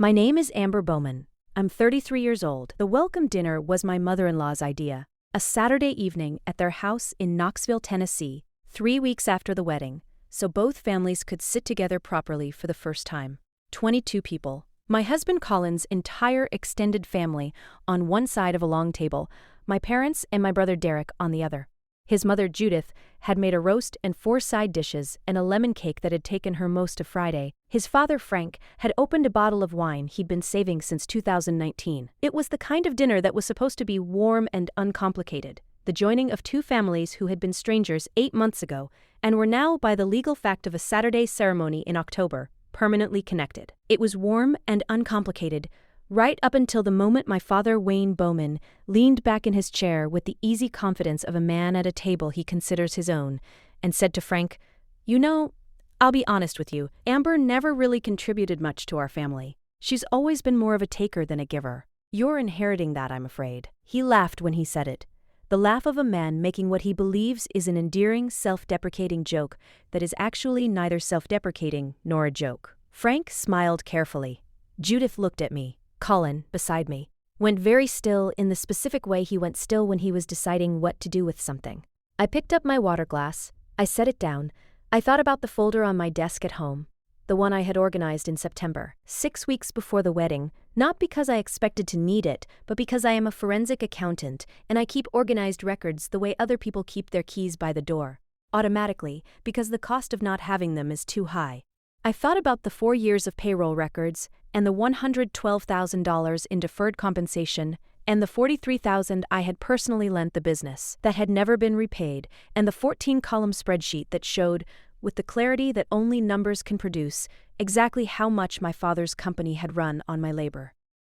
My name is Amber Bowman. I'm 33 years old. The welcome dinner was my mother-in-law's idea. A Saturday evening at their house in Knoxville, Tennessee, 3 weeks after the wedding, so both families could sit together properly for the first time. 22 people. My husband Colin's entire extended family on one side of a long table, my parents and my brother Derek on the other. His mother Judith had made a roast and 4 side dishes and a lemon cake that had taken her most of Friday. His father Frank had opened a bottle of wine he'd been saving since 2019. It was the kind of dinner that was supposed to be warm and uncomplicated. The joining of 2 families who had been strangers 8 months ago and were now, by the legal fact of a Saturday ceremony in October, permanently connected. It was warm and uncomplicated, right up until the moment my father, Wayne Bowman, leaned back in his chair with the easy confidence of a man at a table he considers his own, and said to Frank, "You know, I'll be honest with you, Amber never really contributed much to our family. She's always been more of a taker than a giver. You're inheriting that, I'm afraid." He laughed when he said it, the laugh of a man making what he believes is an endearing, self-deprecating joke that is actually neither self-deprecating nor a joke. Frank smiled carefully. Judith looked at me. Colin, beside me, went very still in the specific way he went still when he was deciding what to do with something. I picked up my water glass. I set it down. I thought about the folder on my desk at home, the one I had organized in September, 6 weeks before the wedding, not because I expected to need it, but because I am a forensic accountant and I keep organized records the way other people keep their keys by the door, automatically, because the cost of not having them is too high. I thought about the 4 years of payroll records, and the $112,000 in deferred compensation, and the $43,000 I had personally lent the business that had never been repaid, and the 14-column spreadsheet that showed, with the clarity that only numbers can produce, exactly how much my father's company had run on my labor.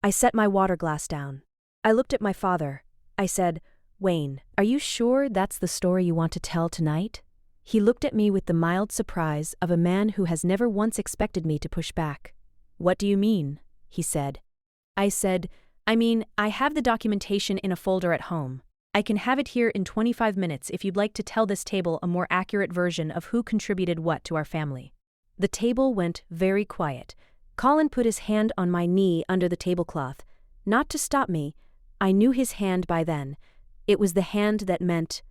I set my water glass down. I looked at my father. I said, "Wayne, are you sure that's the story you want to tell tonight?" He looked at me with the mild surprise of a man who has never once expected me to push back. "What do you mean?" he said. I said, I have the documentation in a folder at home. I can have it here in 25 minutes if you'd like to tell this table a more accurate version of who contributed what to our family." The table went very quiet. Colin put his hand on my knee under the tablecloth. Not to stop me. I knew his hand by then. It was the hand that meant,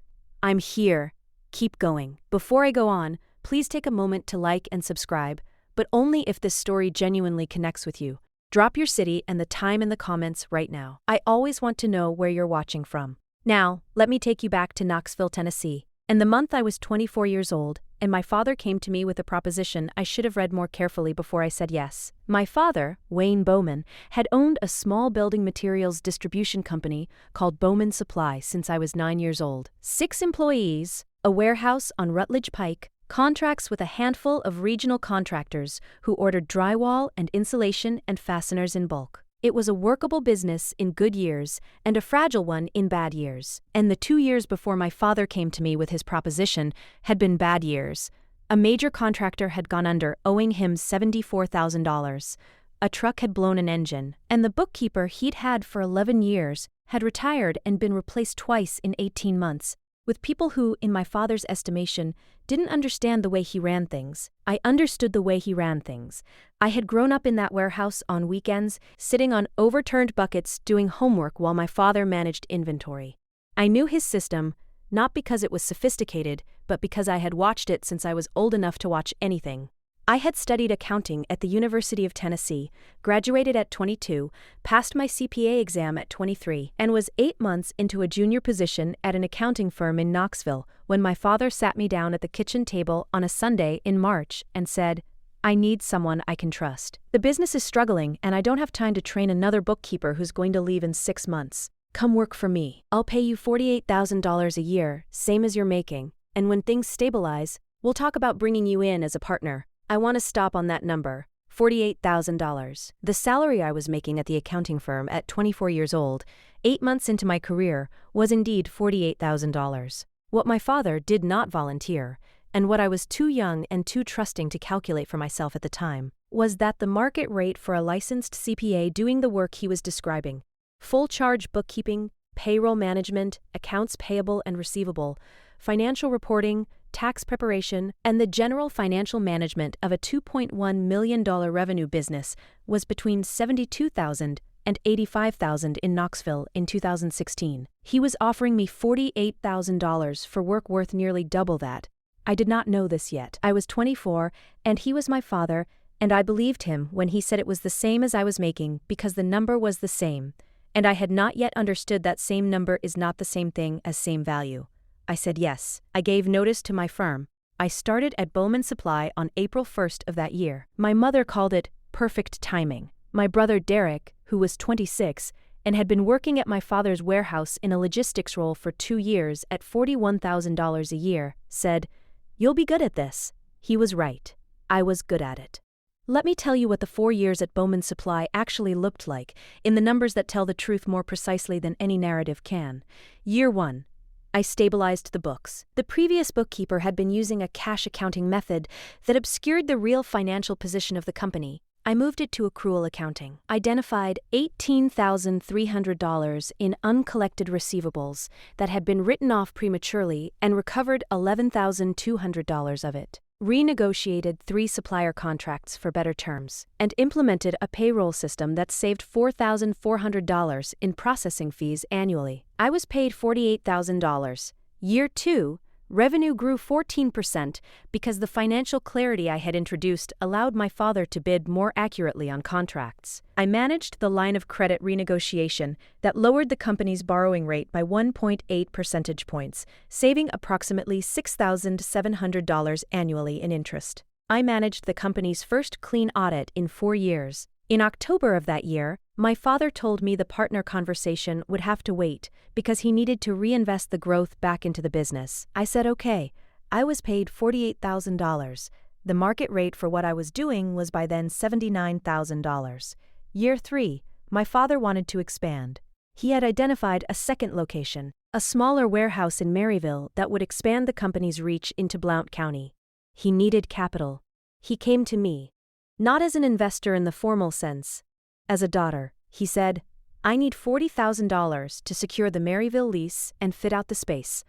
"I'm here. Keep going." Before I go on, please take a moment to like and subscribe, but only if this story genuinely connects with you. Drop your city and the time in the comments right now. I always want to know where you're watching from. Now, let me take you back to Knoxville, Tennessee. In the month I was 24 years old, and my father came to me with a proposition I should have read more carefully before I said yes. My father, Wayne Bowman, had owned a small building materials distribution company called Bowman Supply since I was 9 years old. 6 employees, a warehouse on Rutledge Pike, contracts with a handful of regional contractors who ordered drywall and insulation and fasteners in bulk. It was a workable business in good years and a fragile one in bad years. And the 2 years before my father came to me with his proposition had been bad years. A major contractor had gone under, owing him $74,000. A truck had blown an engine, and the bookkeeper he'd had for 11 years had retired and been replaced twice in 18 months. With people who, in my father's estimation, didn't understand the way he ran things. I understood the way he ran things. I had grown up in that warehouse on weekends, sitting on overturned buckets doing homework while my father managed inventory. I knew his system, not because it was sophisticated, but because I had watched it since I was old enough to watch anything. I had studied accounting at the University of Tennessee, graduated at 22, passed my CPA exam at 23, and was 8 months into a junior position at an accounting firm in Knoxville when my father sat me down at the kitchen table on a Sunday in March and said, "I need someone I can trust. The business is struggling and I don't have time to train another bookkeeper who's going to leave in 6 months. Come work for me. I'll pay you $48,000 a year, same as you're making, and when things stabilize, we'll talk about bringing you in as a partner. I want to stop on that number, $48,000. The salary I was making at the accounting firm at 24 years old, 8 months into my career, was indeed $48,000. What my father did not volunteer, and what I was too young and too trusting to calculate for myself at the time, was that the market rate for a licensed CPA doing the work he was describing, full charge bookkeeping, payroll management, accounts payable and receivable, financial reporting, tax preparation, and the general financial management of a $2.1 million revenue business was between $72,000 and $85,000 in Knoxville in 2016. He was offering me $48,000 for work worth nearly double that. I did not know this yet. I was 24, and he was my father, and I believed him when he said it was the same as I was making because the number was the same, and I had not yet understood that same number is not the same thing as same value. I said yes. I gave notice to my firm. I started at Bowman Supply on April 1st of that year. My mother called it perfect timing. My brother Derek, who was 26 and had been working at my father's warehouse in a logistics role for 2 years at $41,000 a year, said, "You'll be good at this." He was right. I was good at it. Let me tell you what the 4 years at Bowman Supply actually looked like, in the numbers that tell the truth more precisely than any narrative can. Year 1. I stabilized the books. The previous bookkeeper had been using a cash accounting method that obscured the real financial position of the company. I moved it to accrual accounting, identified $18,300 in uncollected receivables that had been written off prematurely and recovered $11,200 of it, renegotiated 3 supplier contracts for better terms, and implemented a payroll system that saved $4,400 in processing fees annually. I was paid $48,000. Year 2, revenue grew 14% because the financial clarity I had introduced allowed my father to bid more accurately on contracts. I managed the line of credit renegotiation that lowered the company's borrowing rate by 1.8 percentage points, saving approximately $6,700 annually in interest. I managed the company's first clean audit in 4 years. In October of that year, my father told me the partner conversation would have to wait because he needed to reinvest the growth back into the business. I said okay. I was paid $48,000. The market rate for what I was doing was by then $79,000. Year 3, my father wanted to expand. He had identified a second location, a smaller warehouse in Maryville that would expand the company's reach into Blount County. He needed capital. He came to me. Not as an investor in the formal sense. As a daughter, he said, "I need $40,000 to secure the Maryville lease and fit out the space.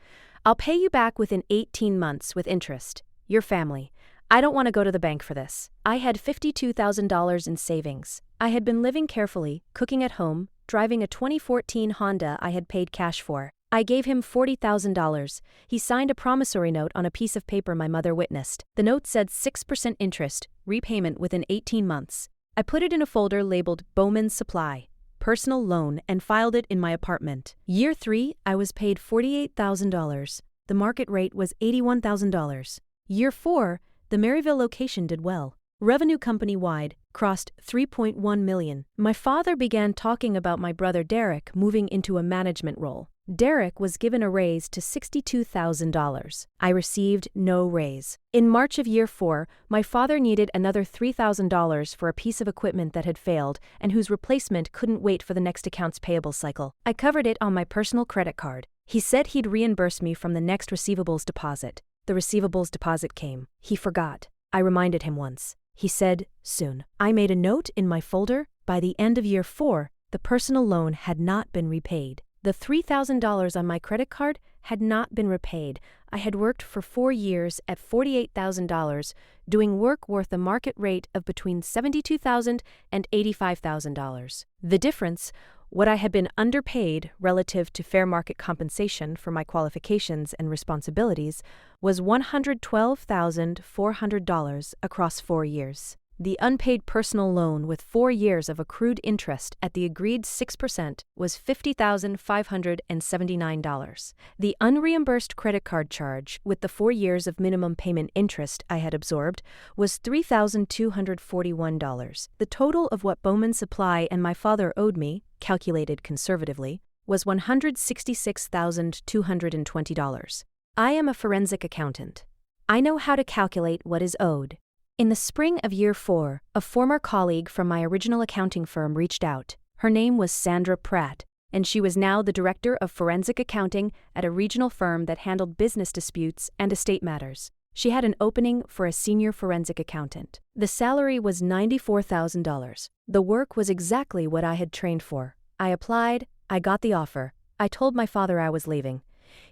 I'll pay you back within 18 months with interest. Your family. I don't want to go to the bank for this." I had $52,000 in savings. I had been living carefully, cooking at home, driving a 2014 Honda I had paid cash for. I gave him $40,000. He signed a promissory note on a piece of paper my mother witnessed. The note said 6% interest, repayment within 18 months. I put it in a folder labeled Bowman Supply, personal loan, and filed it in my apartment. Year 3, I was paid $48,000. The market rate was $81,000. Year 4, the Maryville location did well. Revenue company-wide crossed $3.1 million. My father began talking about my brother Derek moving into a management role. Derek was given a raise to $62,000. I received no raise. In March of year 4, my father needed another $3,000 for a piece of equipment that had failed and whose replacement couldn't wait for the next accounts payable cycle. I covered it on my personal credit card. He said he'd reimburse me from the next receivables deposit. The receivables deposit came. He forgot. I reminded him once. He said, soon. I made a note in my folder. By the end of year 4, the personal loan had not been repaid. The $3,000 on my credit card had not been repaid. I had worked for 4 years at $48,000, doing work worth a market rate of between $72,000 and $85,000. The difference, what I had been underpaid relative to fair market compensation for my qualifications and responsibilities, was $112,400 across 4 years. The unpaid personal loan with 4 years of accrued interest at the agreed 6% was $50,579. The unreimbursed credit card charge with the 4 years of minimum payment interest I had absorbed was $3,241. The total of what Bowman Supply and my father owed me, calculated conservatively, was $166,220. I am a forensic accountant. I know how to calculate what is owed. In the spring of year 4, a former colleague from my original accounting firm reached out. Her name was Sandra Pratt, and she was now the director of forensic accounting at a regional firm that handled business disputes and estate matters. She had an opening for a senior forensic accountant. The salary was $94,000. The work was exactly what I had trained for. I applied, I got the offer. I told my father I was leaving.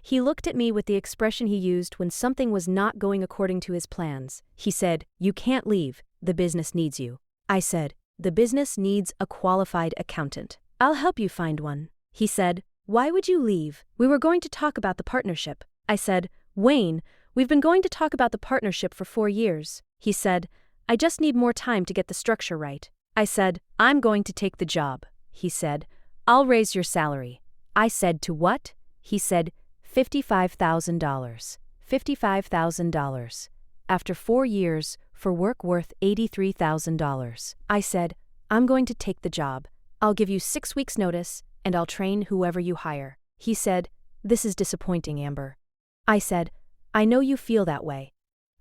He looked at me with the expression he used when something was not going according to his plans. He said, "You can't leave. The business needs you." I said, "The business needs a qualified accountant. I'll help you find one." He said, "Why would you leave? We were going to talk about the partnership." I said, "Wayne, we've been going to talk about the partnership for 4 years." He said, "I just need more time to get the structure right." I said, "I'm going to take the job." He said, "I'll raise your salary." I said, "To what?" He said, $55,000. $55,000. After 4 years, for work worth $83,000. I said, "I'm going to take the job. I'll give you 6 weeks' notice, and I'll train whoever you hire." He said, "This is disappointing, Amber." I said, "I know you feel that way."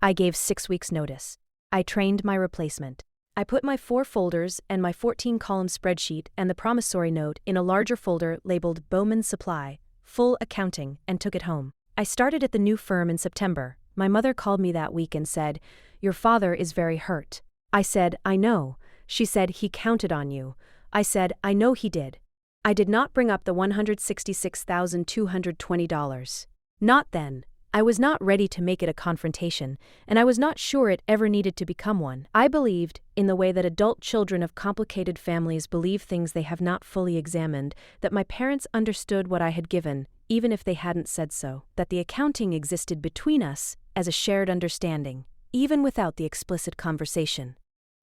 I gave 6 weeks' notice. I trained my replacement. I put my 4 folders and my 14-column spreadsheet and the promissory note in a larger folder labeled Bowman Supply, Full Accounting, and took it home. I started at the new firm in September. My mother called me that week and said, "Your father is very hurt." I said, "I know." She said, "He counted on you." I said, "I know he did." I did not bring up the $166,220. Not then. I was not ready to make it a confrontation, and I was not sure it ever needed to become one. I believed, in the way that adult children of complicated families believe things they have not fully examined, that my parents understood what I had given, even if they hadn't said so, that the accounting existed between us as a shared understanding, even without the explicit conversation.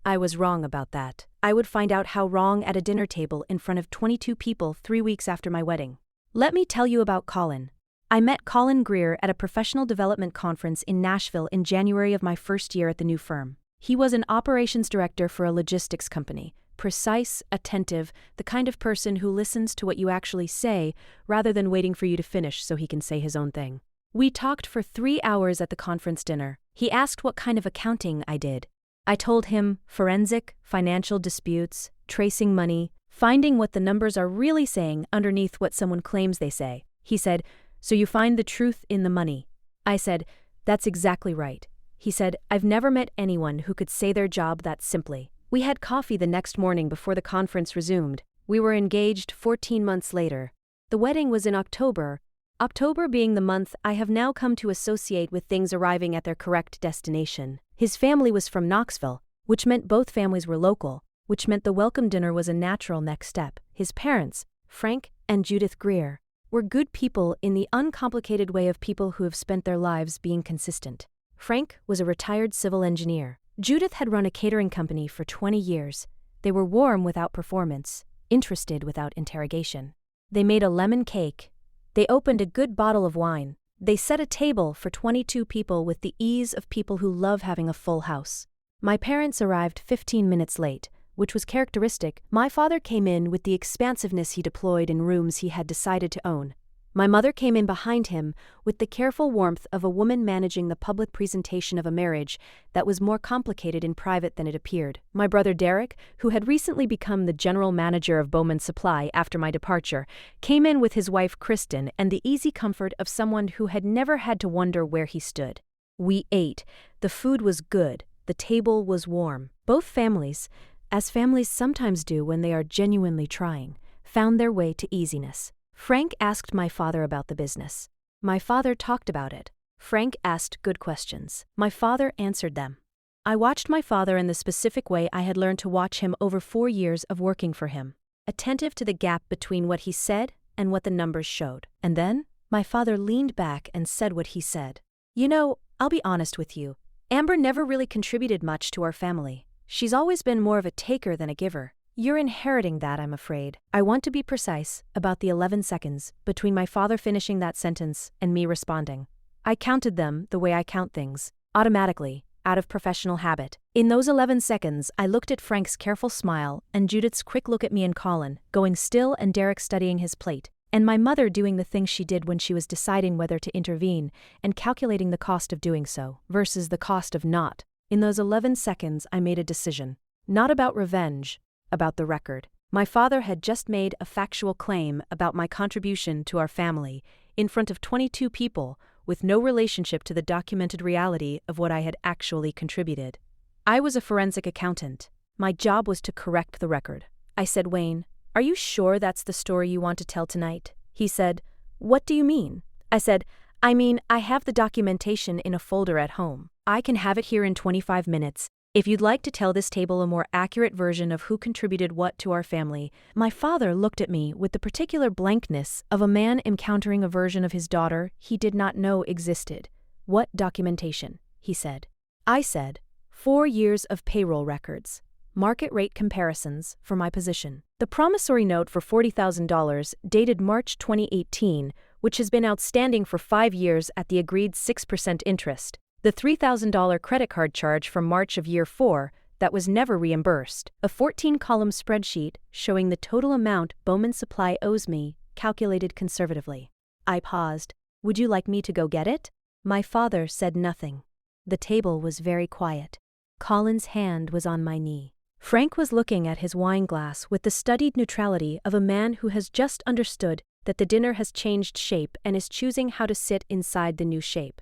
I was wrong about that. I would find out how wrong at a dinner table in front of 22 people 3 weeks after my wedding. Let me tell you about Colin. I met Colin Greer at a professional development conference in Nashville in January of my first year at the new firm. He was an operations director for a logistics company, precise, attentive, the kind of person who listens to what you actually say rather than waiting for you to finish so he can say his own thing. We talked for 3 hours at the conference dinner. He asked what kind of accounting I did. I told him forensic, financial disputes, tracing money, finding what the numbers are really saying underneath what someone claims they say. He said, "So you find the truth in the money." I said, "That's exactly right." He said, "I've never met anyone who could say their job that simply." We had coffee the next morning before the conference resumed. We were engaged 14 months later. The wedding was in October, October being the month I have now come to associate with things arriving at their correct destination. His family was from Knoxville, which meant both families were local, which meant the welcome dinner was a natural next step. His parents, Frank and Judith Greer, were good people in the uncomplicated way of people who have spent their lives being consistent. Frank was a retired civil engineer. Judith had run a catering company for 20 years. They were warm without performance, interested without interrogation. They made a lemon cake. They opened a good bottle of wine. They set a table for 22 people with the ease of people who love having a full house. My parents arrived 15 minutes late, which was characteristic. My father came in with the expansiveness he deployed in rooms he had decided to own. My mother came in behind him with the careful warmth of a woman managing the public presentation of a marriage that was more complicated in private than it appeared. My brother Derek, who had recently become the general manager of Bowman Supply after my departure, came in with his wife Kristen and the easy comfort of someone who had never had to wonder where he stood. We ate. The food was good. The table was warm. Both families, as families sometimes do when they are genuinely trying, found their way to easiness. Frank asked my father about the business. My father talked about it. Frank asked good questions. My father answered them. I watched my father in the specific way I had learned to watch him over 4 years of working for him, attentive to the gap between what he said and what the numbers showed. And then, my father leaned back and said what he said. "You know, I'll be honest with you. Amber never really contributed much to our family. She's always been more of a taker than a giver. You're inheriting that, I'm afraid." I want to be precise about the 11 seconds between my father finishing that sentence and me responding. I counted them the way I count things, automatically, out of professional habit. In those 11 seconds, I looked at Frank's careful smile and Judith's quick look at me and Colin, going still and Derek studying his plate, and my mother doing the thing she did when she was deciding whether to intervene and calculating the cost of doing so versus the cost of not. In those 11 seconds, I made a decision. Not about revenge, about the record. My father had just made a factual claim about my contribution to our family in front of 22 people with no relationship to the documented reality of what I had actually contributed. I was a forensic accountant. My job was to correct the record. I said, "Wayne, are you sure that's the story you want to tell tonight?" He said, "What do you mean?" I said, I mean, I have the documentation in a folder at home. I can have it here in 25 minutes. If you'd like to tell this table a more accurate version of who contributed what to our family. My father looked at me with the particular blankness of a man encountering a version of his daughter he did not know existed. What documentation? He said. I said, 4 years of payroll records. Market rate comparisons for my position. The promissory note for $40,000 dated March 2018, which has been outstanding for 5 years at the agreed 6% interest. The $3,000 credit card charge from March of year 4 that was never reimbursed. A 14-column spreadsheet showing the total amount Bowman Supply owes me, calculated conservatively. I paused. Would you like me to go get it? My father said nothing. The table was very quiet. Colin's hand was on my knee. Frank was looking at his wine glass with the studied neutrality of a man who has just understood that the dinner has changed shape and is choosing how to sit inside the new shape.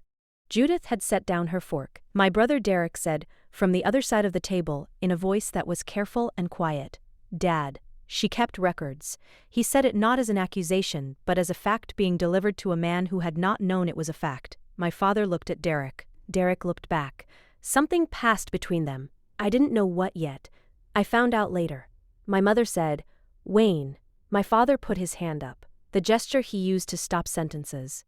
Judith had set down her fork. My brother Derek said, from the other side of the table, in a voice that was careful and quiet, Dad, she kept records. He said it not as an accusation, but as a fact being delivered to a man who had not known it was a fact. My father looked at Derek. Derek looked back. Something passed between them. I didn't know what yet. I found out later. My mother said, Wayne. My father put his hand up, the gesture he used to stop sentences.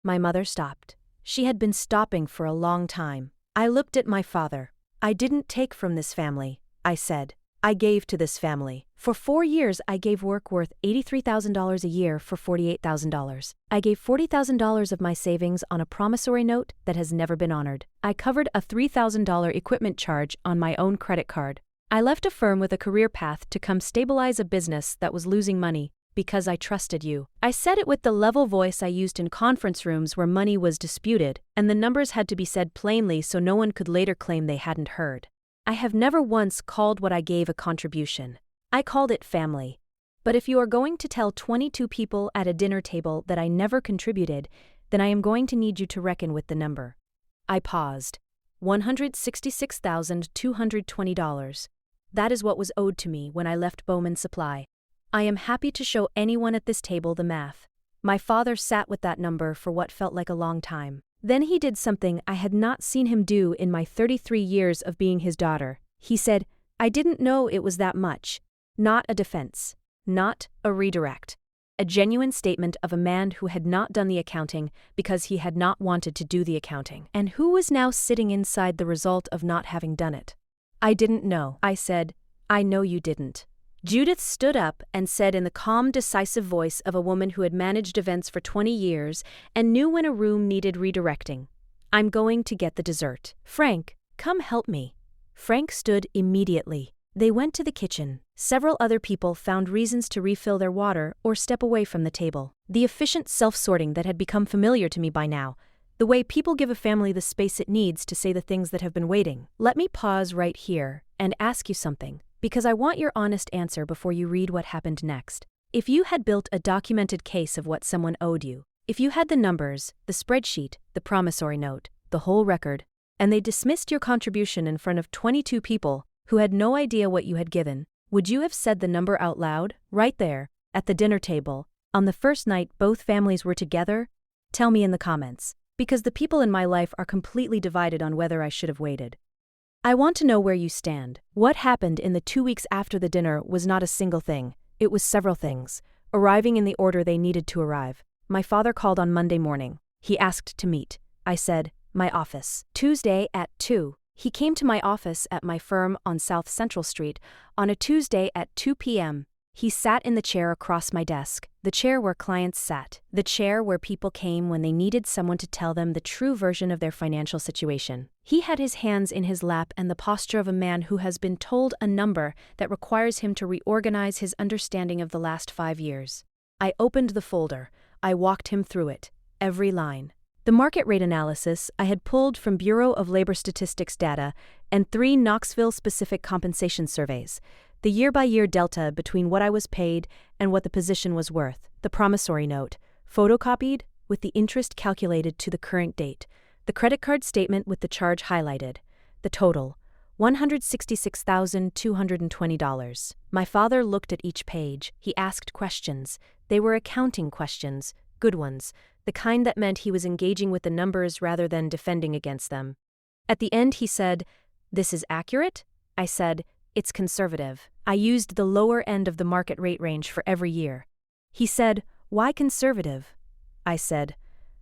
My mother stopped. She had been stopping for a long time. I looked at my father. I didn't take from this family, I said. I gave to this family. For 4 years I gave work worth $83,000 a year for $48,000. I gave $40,000 of my savings on a promissory note that has never been honored. I covered a $3,000 equipment charge on my own credit card. I left a firm with a career path to come stabilize a business that was losing money because I trusted you. I said it with the level voice I used in conference rooms where money was disputed, and the numbers had to be said plainly so no one could later claim they hadn't heard. I have never once called what I gave a contribution. I called it family. But if you are going to tell 22 people at a dinner table that I never contributed, then I am going to need you to reckon with the number. I paused. $166,220. That is what was owed to me when I left Bowman Supply. I am happy to show anyone at this table the math. My father sat with that number for what felt like a long time. Then he did something I had not seen him do in my 33 years of being his daughter. He said, I didn't know it was that much. Not a defense. Not a redirect. A genuine statement of a man who had not done the accounting because he had not wanted to do the accounting, and who was now sitting inside the result of not having done it. I didn't know, I said. I know you didn't. Judith stood up and said in the calm, decisive voice of a woman who had managed events for 20 years and knew when a room needed redirecting, I'm going to get the dessert. Frank, come help me. Frank stood immediately. They went to the kitchen. Several other people found reasons to refill their water or step away from the table. The efficient self-sorting that had become familiar to me by now, the way people give a family the space it needs to say the things that have been waiting. Let me pause right here and ask you something, because I want your honest answer before you read what happened next. If you had built a documented case of what someone owed you, if you had the numbers, the spreadsheet, the promissory note, the whole record, and they dismissed your contribution in front of 22 people who had no idea what you had given, would you have said the number out loud, right there, at the dinner table, on the first night both families were together? Tell me in the comments, because the people in my life are completely divided on whether I should have waited. I want to know where you stand. What happened in the 2 weeks after the dinner was not a single thing. It was several things, arriving in the order they needed to arrive. My father called on Monday morning. He asked to meet. I said, my office. Tuesday at 2. He came to my office at my firm on South Central Street on a Tuesday at 2 p.m. He sat in the chair across my desk, the chair where clients sat, the chair where people came when they needed someone to tell them the true version of their financial situation. He had his hands in his lap and the posture of a man who has been told a number that requires him to reorganize his understanding of the last 5 years. I opened the folder. I walked him through it, every line. The market rate analysis I had pulled from Bureau of Labor Statistics data and 3 Knoxville-specific compensation surveys, the year-by-year delta between what I was paid and what the position was worth, the promissory note, photocopied with the interest calculated to the current date, the credit card statement with the charge highlighted, the total, $166,220. My father looked at each page. He asked questions. They were accounting questions, good ones. the kind that meant he was engaging with the numbers rather than defending against them. At the end he said, "This is accurate?" I said, "It's conservative. I used the lower end of the market rate range for every year." He said, "Why conservative?" I said,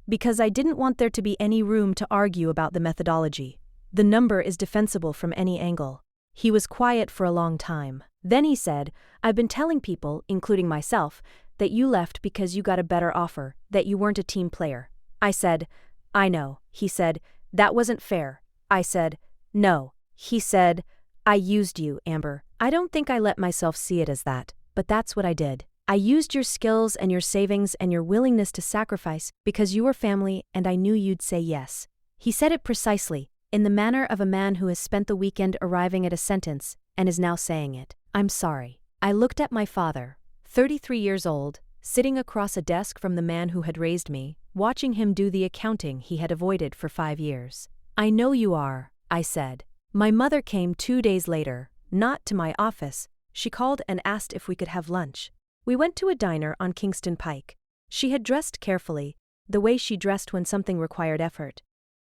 "Because I didn't want there to be any room to argue about the methodology. The number is defensible from any angle." He was quiet for a long time. Then he said, "I've been telling people, including myself, that you left because you got a better offer, that you weren't a team player." I said, "I know." He said, "That wasn't fair." I said, "No." He said, "I used you, Amber. I don't think I let myself see it as that, but that's what I did. I used your skills and your savings and your willingness to sacrifice because you were family and I knew you'd say yes." He said it precisely, in the manner of a man who has spent the weekend arriving at a sentence and is now saying it. "I'm sorry." I looked at my father, 33 years old, sitting across a desk from the man who had raised me, watching him do the accounting he had avoided for 5 years. "I know you are," I said. My mother came 2 days later, not to my office. She called and asked if we could have lunch. We went to a diner on Kingston Pike. She had dressed carefully, the way she dressed when something required effort.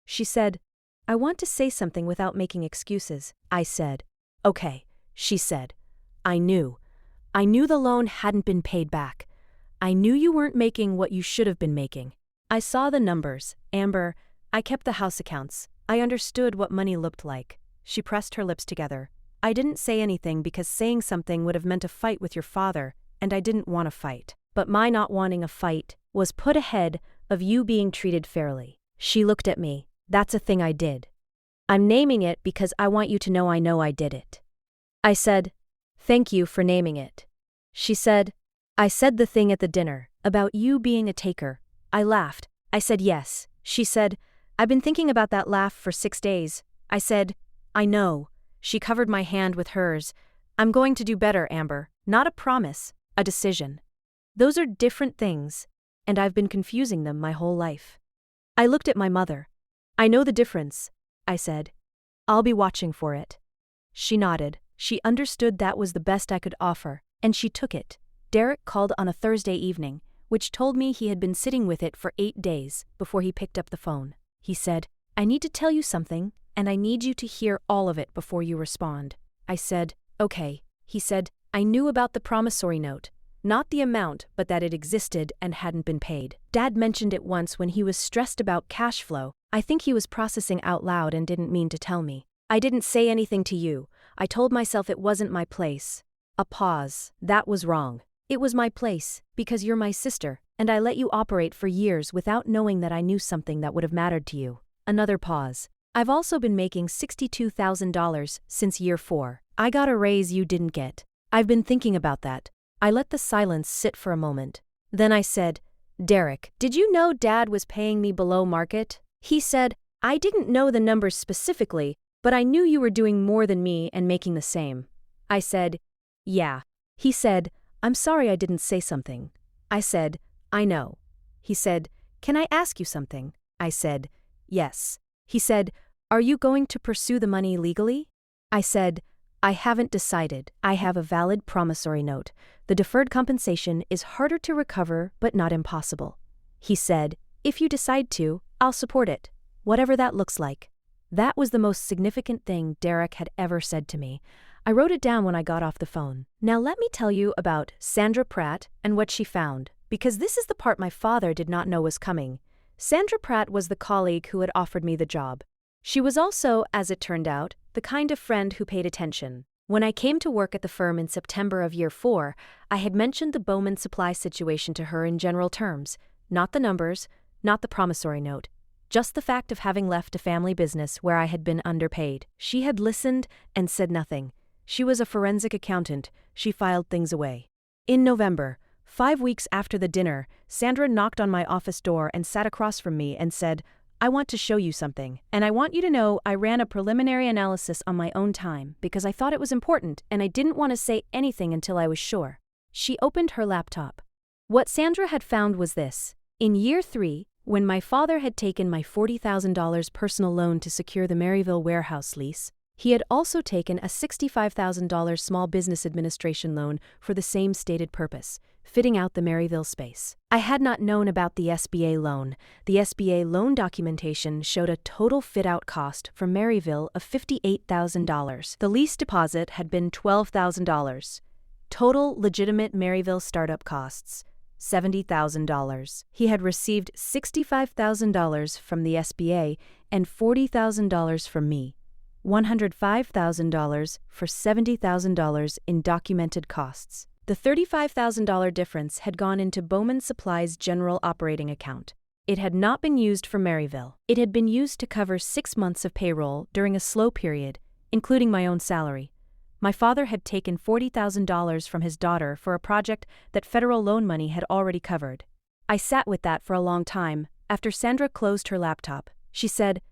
She said, "I want to say something without making excuses." I said, "Okay." She said, I knew the loan hadn't been paid back. I knew you weren't making what you should have been making. I saw the numbers, Amber. I kept the house accounts. I understood what money looked like." She pressed her lips together. "I didn't say anything because saying something would have meant a fight with your father, and I didn't want a fight. But my not wanting a fight was put ahead of you being treated fairly." She looked at me. "That's a thing I did. I'm naming it because I want you to know I did it." I said, "Thank you for naming it." She said, "I said the thing at the dinner, about you being a taker." I laughed. I said, "Yes." She said, "I've been thinking about that laugh for 6 days." I said, "I know." She covered my hand with hers. "I'm going to do better, Amber. Not a promise, a decision. Those are different things, and I've been confusing them my whole life." I looked at my mother. "I know the difference," I said. "I'll be watching for it." She nodded. She understood that was the best I could offer, and she took it. Derek called on a Thursday evening, which told me he had been sitting with it for 8 days before he picked up the phone. He said, "I need to tell you something, and I need you to hear all of it before you respond." I said, "Okay." He said, "I knew about the promissory note. Not the amount, but that it existed and hadn't been paid. Dad mentioned it once when he was stressed about cash flow. I think he was processing out loud and didn't mean to tell me. I didn't say anything to you. I told myself it wasn't my place." A pause. "That was wrong. It was my place, because you're my sister, and I let you operate for years without knowing that I knew something that would have mattered to you." Another pause. "I've also been making $62,000 since year 4. I got a raise you didn't get. I've been thinking about that." I let the silence sit for a moment. Then I said, "Derek, did you know Dad was paying me below market?" He said, "I didn't know the numbers specifically, but I knew you were doing more than me and making the same." I said, "Yeah." He said, "I'm sorry I didn't say something." I said, "I know." He said, "Can I ask you something?" I said, "Yes." He said, "Are you going to pursue the money legally?" I said, "I haven't decided. I have a valid promissory note. The deferred compensation is harder to recover but not impossible." He said, "If you decide to, I'll support it, whatever that looks like." That was the most significant thing Derek had ever said to me. I wrote it down when I got off the phone. Now let me tell you about Sandra Pratt and what she found, because this is the part my father did not know was coming. Sandra Pratt was the colleague who had offered me the job. She was also, as it turned out, the kind of friend who paid attention. When I came to work at the firm in September of year 4, I had mentioned the Bowman Supply situation to her in general terms, not the numbers, not the promissory note. Just the fact of having left a family business where I had been underpaid. She had listened and said nothing. She was a forensic accountant. She filed things away. In November, 5 weeks after the dinner, Sandra knocked on my office door and sat across from me and said, "I want to show you something, and I want you to know I ran a preliminary analysis on my own time because I thought it was important and I didn't want to say anything until I was sure." She opened her laptop. What Sandra had found was this. In year 3, when my father had taken my $40,000 personal loan to secure the Maryville warehouse lease, He had also taken a $65,000 small business administration loan for the same stated purpose, fitting out the Maryville space. I had not known about the SBA loan. The SBA loan documentation showed a total fit-out cost for Maryville of $58,000. The lease deposit had been $12,000. Total legitimate Maryville startup costs, $70,000. He had received $65,000 from the SBA and $40,000 from me. $105,000 for $70,000 in documented costs. The $35,000 difference had gone into Bowman Supply's general operating account. It had not been used for Maryville. It had been used to cover 6 months of payroll during a slow period, including my own salary. My father had taken $40,000 from his daughter for a project that federal loan money had already covered. I sat with that for a long time. After Sandra closed her laptop, she said,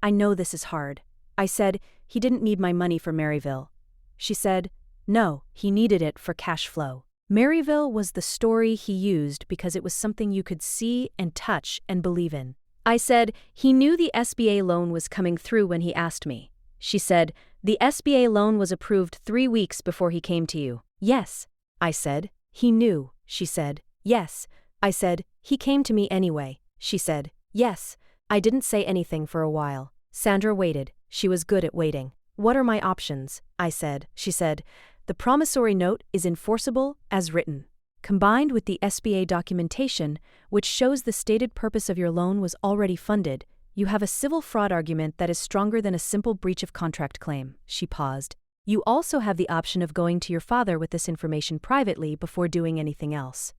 "I know this is hard." I said, "He didn't need my money for Maryville." She said, "No, he needed it for cash flow." Maryville was the story he used because it was something you could see and touch and believe in. I said, "He knew the SBA loan was coming through when he asked me." She said, "The SBA loan was approved 3 weeks before he came to you." "Yes," I said. "He knew." She said, "Yes." I said, "He came to me anyway." She said, "Yes." I didn't say anything for a while. Sandra waited. She was good at waiting. "What are my options?" I said. She said, "The promissory note is enforceable as written. Combined with the SBA documentation, which shows the stated purpose of your loan was already funded, you have a civil fraud argument that is stronger than a simple breach of contract claim." She paused. "You also have the option of going to your father with this information privately before doing anything else.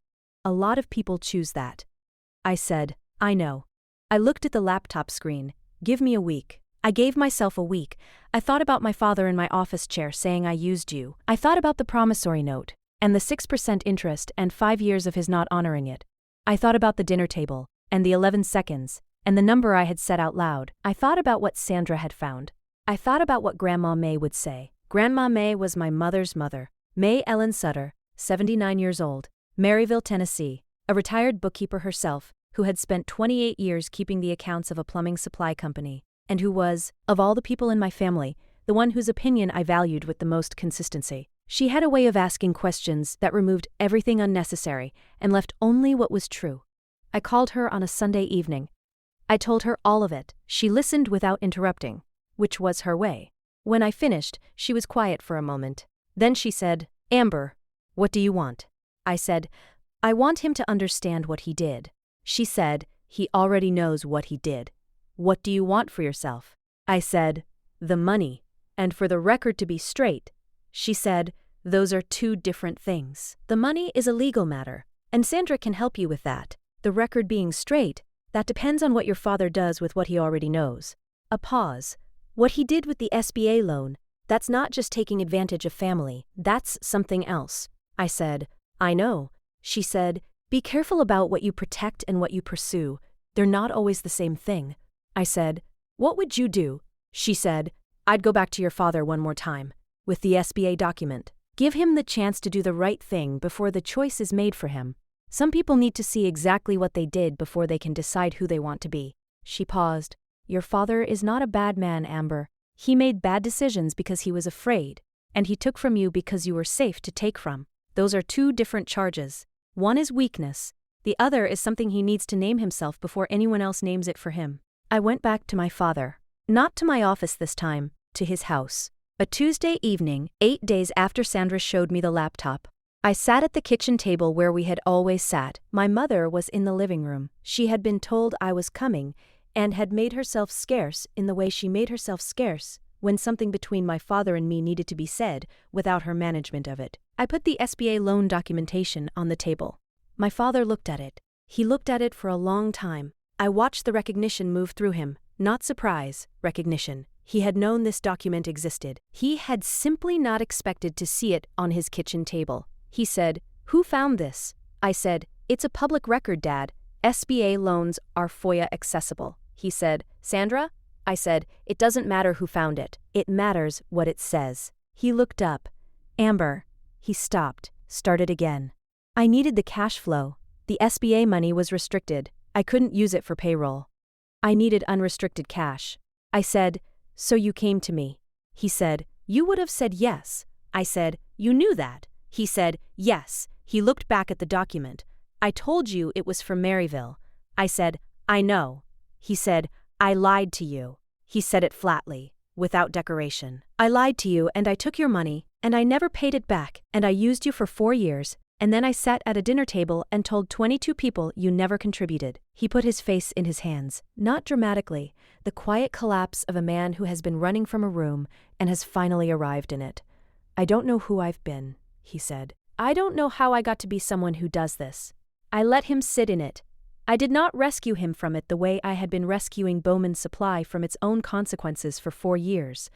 A lot of people choose that." I said, "I know." I looked at the laptop screen. "Give me a week." I gave myself a week. I thought about my father in my office chair saying I used you. I thought about the promissory note, and the 6% interest and 5 years of his not honoring it. I thought about the dinner table, and the 11 seconds, and the number I had said out loud. I thought about what Sandra had found. I thought about what Grandma May would say. Grandma May was my mother's mother. May Ellen Sutter, 79 years old, Maryville, Tennessee, a retired bookkeeper herself, who had spent 28 years keeping the accounts of a plumbing supply company, and who was, of all the people in my family, the one whose opinion I valued with the most consistency. She had a way of asking questions that removed everything unnecessary and left only what was true. I called her on a Sunday evening. I told her all of it. She listened without interrupting, which was her way. When I finished, she was quiet for a moment. Then she said, "Amber, what do you want?" I said, "I want him to understand what he did." She said, "He already knows what he did. What do you want for yourself?" I said, "The money, and for the record to be straight." She said, "Those are 2 different things. The money is a legal matter, and Sandra can help you with that. The record being straight, that depends on what your father does with what he already knows." A pause. "What he did with the SBA loan, that's not just taking advantage of family, that's something else." I said, "I know." She said, "Be careful about what you protect and what you pursue. They're not always the same thing." I said, "What would you do?" She said, "I'd go back to your father one more time, with the SBA document. Give him the chance to do the right thing before the choice is made for him. Some people need to see exactly what they did before they can decide who they want to be." She paused. "Your father is not a bad man, Amber. He made bad decisions because he was afraid, and he took from you because you were safe to take from. Those are 2 different charges. One is weakness. The other is something he needs to name himself before anyone else names it for him." I went back to my father. Not to my office this time, to his house. A Tuesday evening, 8 days after Sandra showed me the laptop. I sat at the kitchen table where we had always sat. My mother was in the living room. She had been told I was coming, and had made herself scarce in the way she made herself scarce when something between my father and me needed to be said without her management of it. I put the SBA loan documentation on the table. My father looked at it. He looked at it for a long time. I watched the recognition move through him. Not surprise, recognition. He had known this document existed. He had simply not expected to see it on his kitchen table. He said, "Who found this?" I said, "It's a public record, Dad. SBA loans are FOIA accessible." He said, "Sandra?" I said, "It doesn't matter who found it. It matters what it says." He looked up. "Amber." He stopped, started again. "I needed the cash flow. The SBA money was restricted. I couldn't use it for payroll. I needed unrestricted cash." I said, "So you came to me." He said, "You would have said yes." I said, "You knew that." He said, "Yes." He looked back at the document. "I told you it was from Maryville." I said, "I know." He said, "I lied to you." He said it flatly, without decoration. "I lied to you and I took your money, and I never paid it back, and I used you for 4 years, and then I sat at a dinner table and told 22 people you never contributed." He put his face in his hands, not dramatically, the quiet collapse of a man who has been running from a room and has finally arrived in it. "I don't know who I've been," he said. "I don't know how I got to be someone who does this. I let him sit in it. I did not rescue him from it the way I had been rescuing Bowman Supply from its own consequences for 4 years.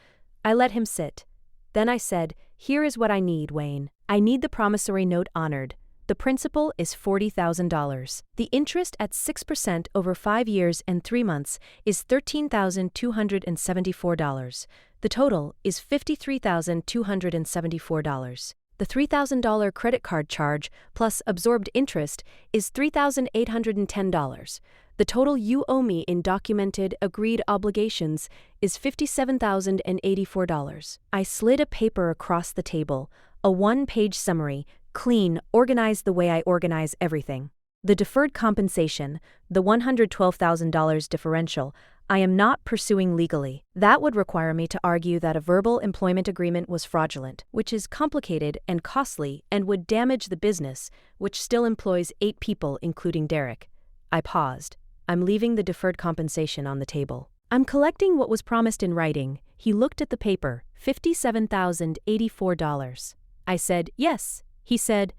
I let him sit. Then I said, 'Here is what I need, Wayne. I need the promissory note honored. The principal is $40,000. The interest at 6% over 5 years and 3 months is $13,274. The total is $53,274. The $3,000 credit card charge plus absorbed interest is $3,810. The total you owe me in documented, agreed obligations is $57,084. I slid a paper across the table, a 1-page summary, clean, organized the way I organize everything. The deferred compensation, the $112,000 differential, I am not pursuing legally. That would require me to argue that a verbal employment agreement was fraudulent, which is complicated and costly and would damage the business, which still employs 8 people including Derek. I paused. I'm leaving the deferred compensation on the table. I'm collecting what was promised in writing. He looked at the paper, $57,084. I said, "Yes." He said,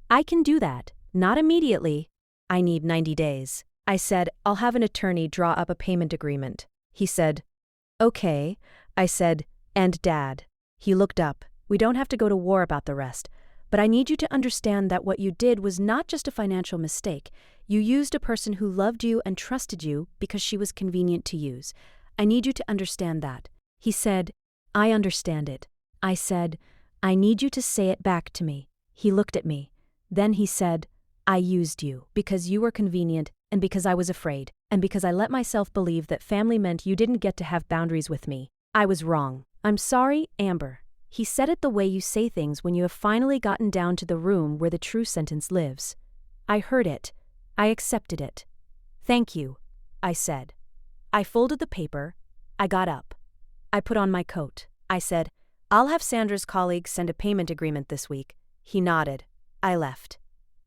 "I can do that. Not immediately. I need 90 days. I said, "I'll have an attorney draw up a payment agreement." He said, "Okay." I said, "And Dad." He looked up. "We don't have to go to war about the rest, but I need you to understand that what you did was not just a financial mistake. You used a person who loved you and trusted you because she was convenient to use. I need you to understand that." He said, "I understand it." I said, "I need you to say it back to me." He looked at me. Then he said, "I used you because you were convenient and because I was afraid, and because I let myself believe that family meant you didn't get to have boundaries with me. I was wrong. I'm sorry, Amber." He said it the way you say things when you have finally gotten down to the room where the true sentence lives. I heard it. I accepted it. "Thank you," I said. I folded the paper. I got up. I put on my coat. I said, "I'll have Sandra's colleagues send a payment agreement this week." He nodded. I left.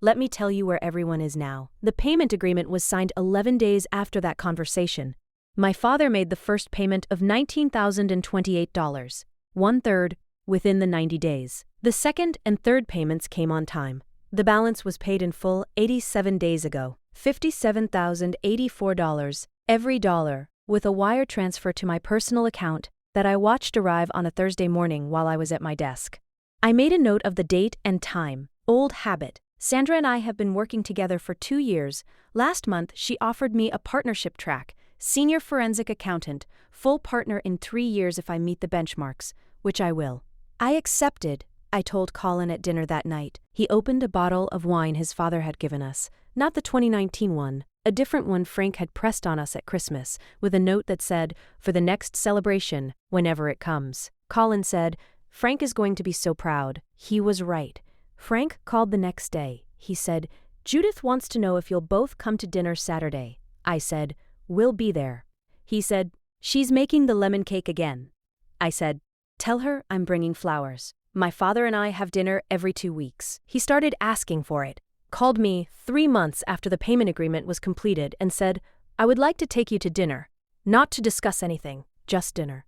Let me tell you where everyone is now. The payment agreement was signed 11 days after that conversation. My father made the first payment of $19,028, 1/3, within the 90 days. The second and third payments came on time. The balance was paid in full 87 days ago, $57,084, every dollar, with a wire transfer to my personal account that I watched arrive on a Thursday morning while I was at my desk. I made a note of the date and time. Old habit. Sandra and I have been working together for 2 years. Last month, she offered me a partnership track, senior forensic accountant, full partner in 3 years if I meet the benchmarks, which I will. I accepted, I told Colin at dinner that night. He opened a bottle of wine his father had given us, not the 2019 one, a different one Frank had pressed on us at Christmas, with a note that said, "For the next celebration, whenever it comes." Colin said, "Frank is going to be so proud." He was right. Frank called the next day. He said, "Judith wants to know if you'll both come to dinner Saturday." I said, "We'll be there." He said, "She's making the lemon cake again." I said, "Tell her I'm bringing flowers. My father and I have dinner every 2 weeks." He started asking for it, called me 3 months after the payment agreement was completed and said, "I would like to take you to dinner. Not to discuss anything, just dinner."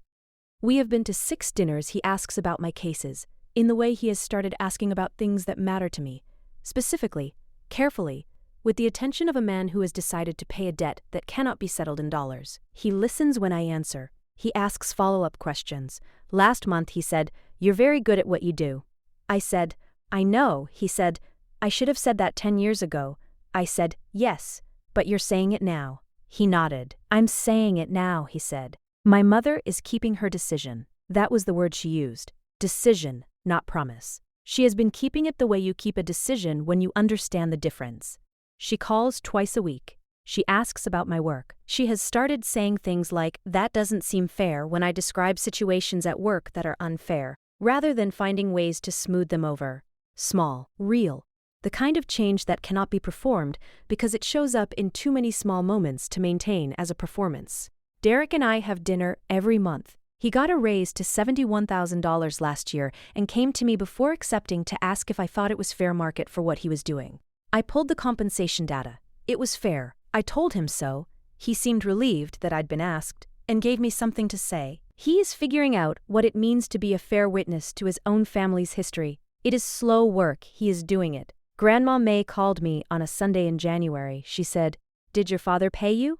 We have been to 6 dinners. He asks about my cases, in the way he has started asking about things that matter to me, specifically, carefully, with the attention of a man who has decided to pay a debt that cannot be settled in dollars. He listens when I answer. He asks follow-up questions. Last month he said, "You're very good at what you do." I said, "I know." He said, "I should have said that 10 years ago." I said, "Yes, but you're saying it now." He nodded. "I'm saying it now," he said. "My mother is keeping her decision." That was the word she used. Decision, not promise. She has been keeping it the way you keep a decision when you understand the difference. She calls twice a week. She asks about my work. She has started saying things like, "That doesn't seem fair," when I describe situations at work that are unfair, rather than finding ways to smooth them over. Small, real. The kind of change that cannot be performed because it shows up in too many small moments to maintain as a performance. Derek and I have dinner every month. He got a raise to $71,000 last year and came to me before accepting to ask if I thought it was fair market for what he was doing. I pulled the compensation data. It was fair. I told him so. He seemed relieved that I'd been asked and gave me something to say. He is figuring out what it means to be a fair witness to his own family's history. It is slow work. He is doing it. Grandma May called me on a Sunday in January. She said, "Did your father pay you?"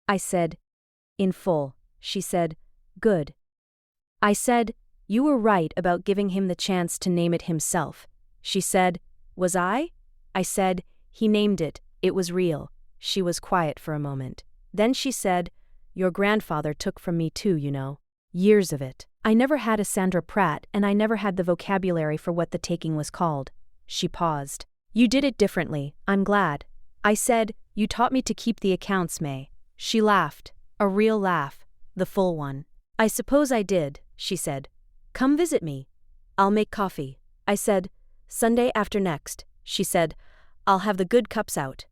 I said, "In full." She said, "Good." I said, "You were right about giving him the chance to name it himself." She said, "Was I?" I said, "He named it. It was real." She was quiet for a moment. Then she said, "Your grandfather took from me too, you know. Years of it. I never had a Sandra Pratt, and I never had the vocabulary for what the taking was called." She paused. "You did it differently, I'm glad." I said, "You taught me to keep the accounts, May." She laughed. A real laugh. The full one. "I suppose I did," she said. "Come visit me. I'll make coffee." I said, "Sunday after next." She said, "I'll have the good cups out."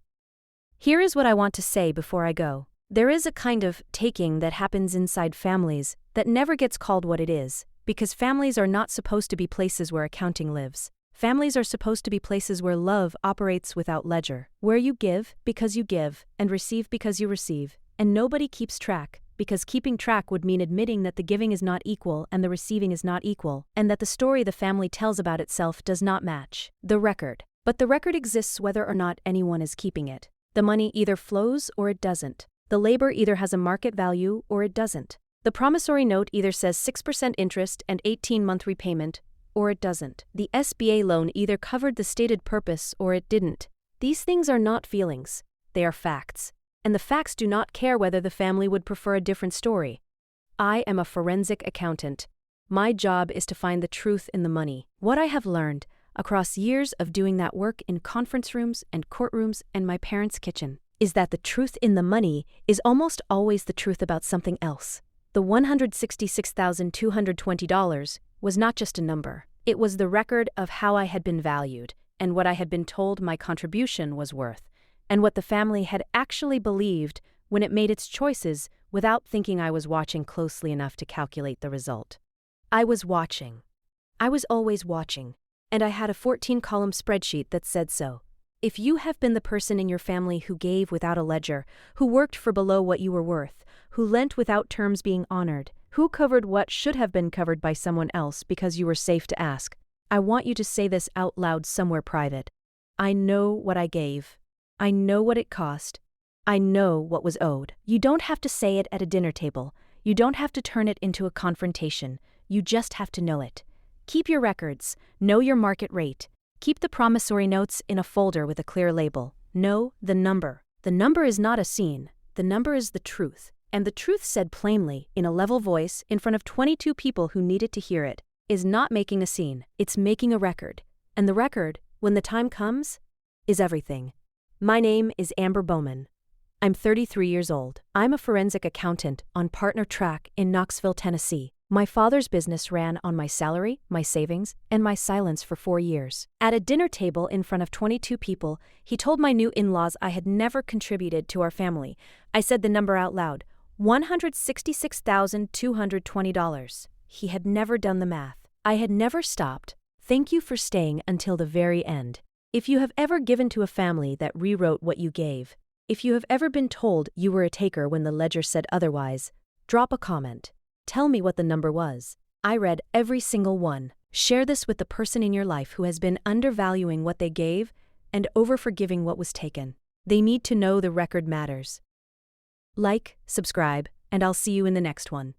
Here is what I want to say before I go. There is a kind of taking that happens inside families that never gets called what it is, because families are not supposed to be places where accounting lives. Families are supposed to be places where love operates without ledger, where you give because you give and receive because you receive, and nobody keeps track, because keeping track would mean admitting that the giving is not equal and the receiving is not equal, and that the story the family tells about itself does not match the record. But the record exists whether or not anyone is keeping it. The money either flows or it doesn't. The labor either has a market value or it doesn't. The promissory note either says 6% interest and 18-month repayment, or it doesn't. The SBA loan either covered the stated purpose or it didn't. These things are not feelings. They are facts. And the facts do not care whether the family would prefer a different story. I am a forensic accountant. My job is to find the truth in the money. What I have learned, across years of doing that work in conference rooms and courtrooms and my parents' kitchen, is that the truth in the money is almost always the truth about something else. The $166,220 was not just a number. It was the record of how I had been valued, and what I had been told my contribution was worth, and what the family had actually believed when it made its choices without thinking I was watching closely enough to calculate the result. I was watching. I was always watching. And I had a 14-column spreadsheet that said so. If you have been the person in your family who gave without a ledger, who worked for below what you were worth, who lent without terms being honored, who covered what should have been covered by someone else because you were safe to ask, I want you to say this out loud somewhere private. I know what I gave. I know what it cost. I know what was owed. You don't have to say it at a dinner table. You don't have to turn it into a confrontation. You just have to know it. Keep your records. Know your market rate. Keep the promissory notes in a folder with a clear label. Know the number. The number is not a scene. The number is the truth. And the truth said plainly, in a level voice, in front of 22 people who needed to hear it, is not making a scene. It's making a record. And the record, when the time comes, is everything. My name is Amber Bowman. I'm 33 years old. I'm a forensic accountant on partner track in Knoxville, Tennessee. My father's business ran on my salary, my savings, and my silence for 4 years. At a dinner table in front of 22 people, he told my new in-laws I had never contributed to our family. I said the number out loud, $166,220. He had never done the math. I had never stopped. Thank you for staying until the very end. If you have ever given to a family that rewrote what you gave, if you have ever been told you were a taker when the ledger said otherwise, drop a comment. Tell me what the number was. I read every single one. Share this with the person in your life who has been undervaluing what they gave and overforgiving what was taken. They need to know the record matters. Like, subscribe, and I'll see you in the next one.